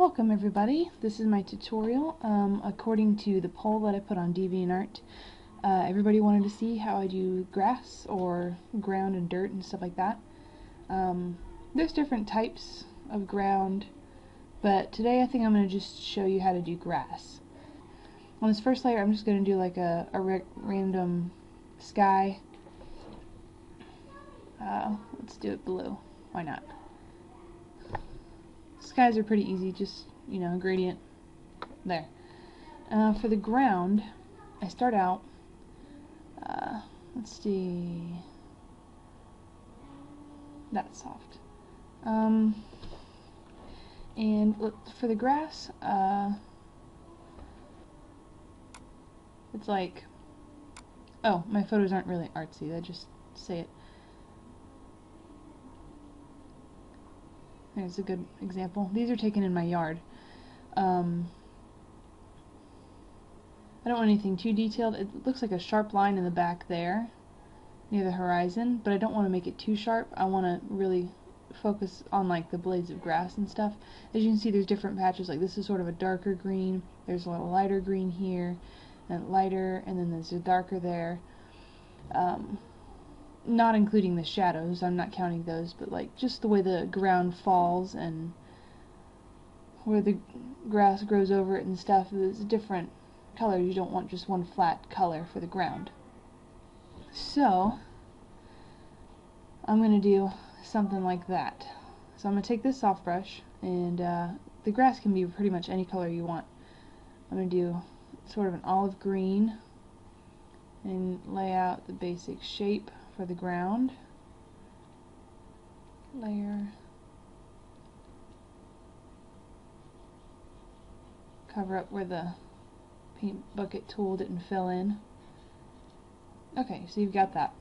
Welcome everybody. This is my tutorial. According to the poll that I put on DeviantArt, everybody wanted to see how I do grass or ground and dirt and stuff like that. There's different types of ground, but today I think I'm going to just show you how to do grass. On this first layer I'm just going to do like a random sky. Let's do it blue. Why not? Skies are pretty easy, just, gradient there. For the ground, I start out, let's see, that's soft. And for the grass, it's like, oh, my photos aren't really artsy, I just say it. There's a good example. These are taken in my yard. I don't want anything too detailed. It looks like a sharp line in the back there near the horizon, but I don't want to make it too sharp. I want to really focus on like the blades of grass and stuff. As you can see, there's different patches. Like this is sort of a darker green. There's a little lighter green here, and lighter, and then there's a darker there. Not including the shadows, I'm not counting those, but like just the way the ground falls and where the grass grows over it and stuff, there's different colors. You don't want just one flat color for the ground. So I'm going to do something like that. So I'm going to take this soft brush, and the grass can be pretty much any color you want. I'm going to do sort of an olive green and lay out the basic shape for the ground. Layer. Cover up where the paint bucket tool didn't fill in. Okay, so you've got that.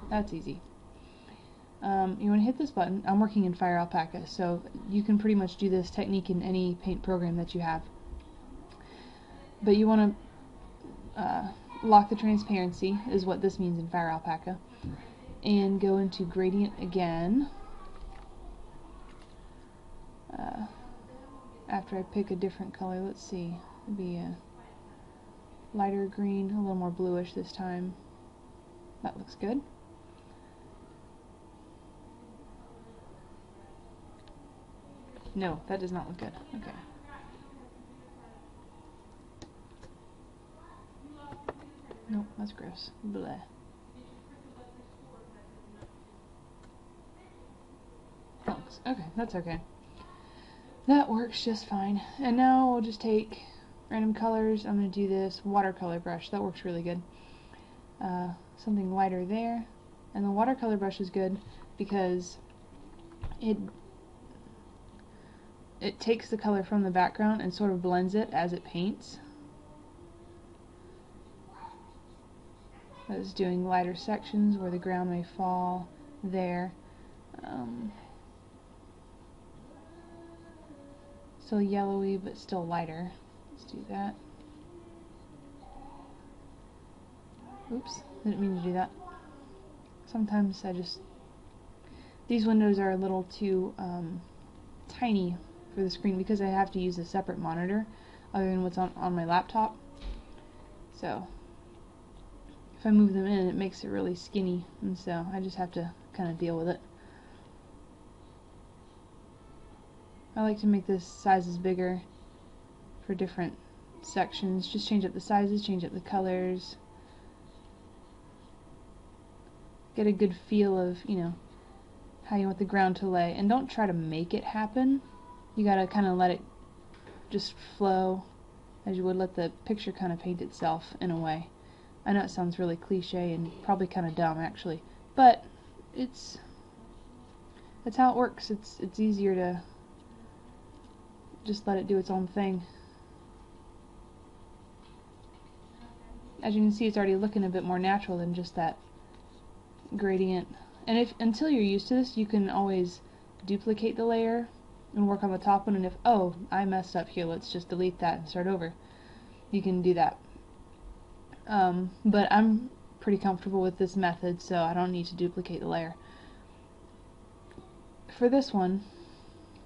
That's easy. You want to hit this button. I'm working in Fire Alpaca, so you can pretty much do this technique in any paint program that you have. But you want to lock the transparency, is what this means in Fire Alpaca, and go into gradient again. After I pick a different color, let's see, maybe a lighter green, a little more bluish this time. That looks good. No, that does not look good. Okay. Nope, that's gross. Bleh. Okay, that's okay. That works just fine. And now we'll just take random colors. I'm going to do this watercolor brush. That works really good. Something lighter there. And the watercolor brush is good because it takes the color from the background and sort of blends it as it paints. I was doing lighter sections where the ground may fall there. Still yellowy, but still lighter. Let's do that. Oops, didn't mean to do that. Sometimes these windows are a little too tiny for the screen because I have to use a separate monitor other than what's on my laptop. So if I move them in, it makes it really skinny, and so I just have to kind of deal with it. I like to make the sizes bigger for different sections. Just change up the sizes, change up the colors. Get a good feel of, how you want the ground to lay. And don't try to make it happen. You gotta kind of let it just flow as you would let the picture kind of paint itself in a way. I know it sounds really cliche and probably kind of dumb actually, but that's how it works. It's easier to just let it do its own thing. As you can see, it's already looking a bit more natural than just that gradient. And until you're used to this, you can always duplicate the layer and work on the top one, and if, oh, I messed up here, let's just delete that and start over. You can do that. But I'm pretty comfortable with this method, so I don't need to duplicate the layer. For this one,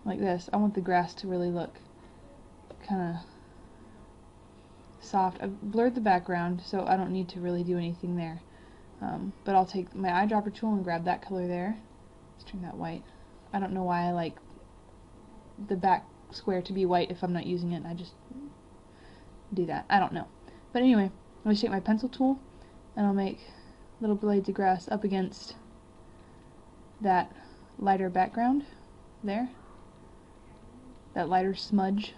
like this, I want the grass to really look kind of soft. I've blurred the background, so I don't need to really do anything there. But I'll take my eyedropper tool and grab that color there. Let's turn that white. I don't know why I like the back square to be white if I'm not using it. I just do that. I don't know. But anyway, I'm going to take my pencil tool and I'll make little blades of grass up against that lighter background there. That lighter smudge.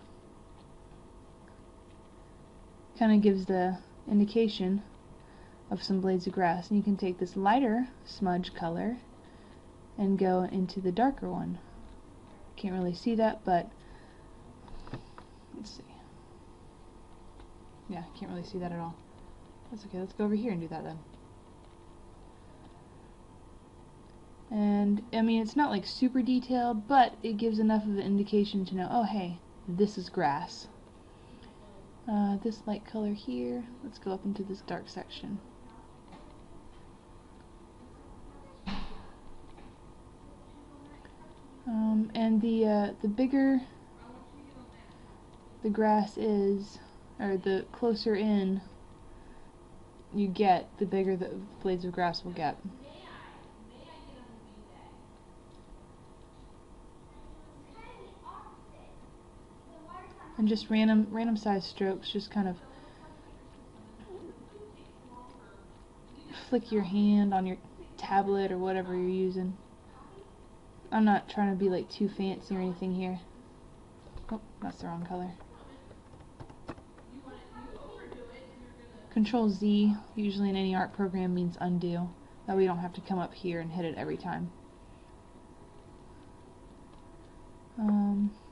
Kind of gives the indication of some blades of grass. And you can take this lighter smudge color and go into the darker one. Can't really see that, but let's see. Yeah, can't really see that at all. That's okay, let's go over here and do that then. And, I mean, it's not like super detailed, but it gives enough of an indication to know, oh hey, this is grass. This light color here, let's go up into this dark section. And the bigger the grass is, or the closer in you get, the bigger the blades of grass will get. And just random size strokes, just kind of flick your hand on your tablet or whatever you're using. I'm not trying to be like too fancy or anything here. Oh, that's the wrong color. Control Z, usually in any art program, means undo. That way you don't have to come up here and hit it every time.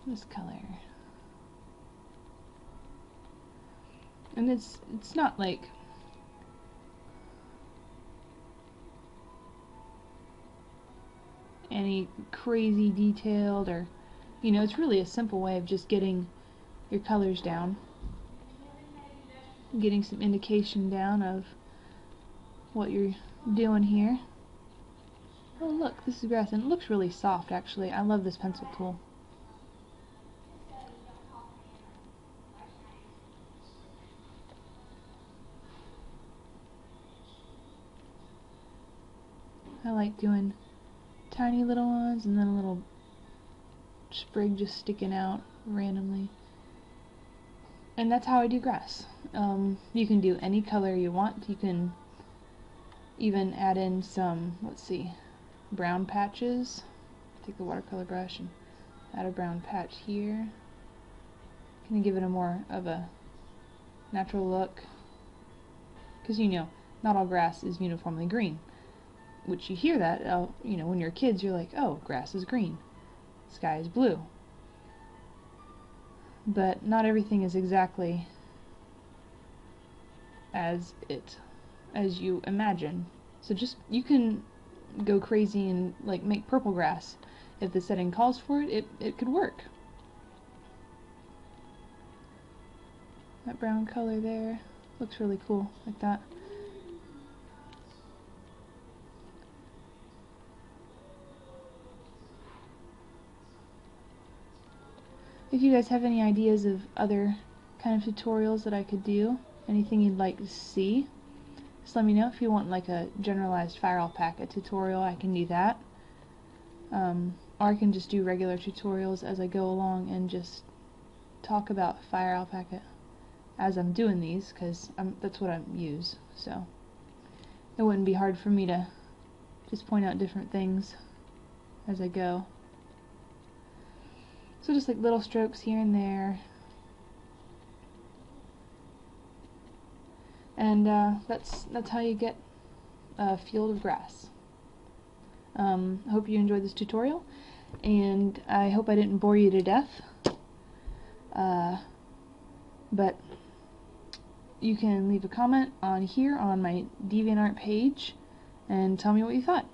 This color. And it's not like any crazy detailed, or, you know, it's really a simple way of just getting your colors down, getting some indication down of what you're doing here. Oh look, this is grass, and it looks really soft actually. I love this pencil tool. I like doing tiny little ones and then a little sprig just sticking out randomly. And that's how I do grass. You can do any color you want. You can even add in some, let's see, brown patches. Take the watercolor brush and add a brown patch here. Kind of give it a more of a natural look. Because, you know, not all grass is uniformly green. Which you hear that, you know, when you're kids, you're like, oh, grass is green, sky is blue. But not everything is exactly as you imagine. So just, you can go crazy and like make purple grass. If the setting calls for it, it could work. That brown color there looks really cool, like that. If you guys have any ideas of other kind of tutorials that I could do, anything you'd like to see, just let me know. If you want like a generalized fire alpaca tutorial, I can do that. Or I can just do regular tutorials as I go along and just talk about fire alpaca as I'm doing these, because that's what I use. So it wouldn't be hard for me to just point out different things as I go. So just like little strokes here and there. And that's how you get a field of grass. I hope you enjoyed this tutorial, and I hope I didn't bore you to death. But you can leave a comment on here on my DeviantArt page and tell me what you thought.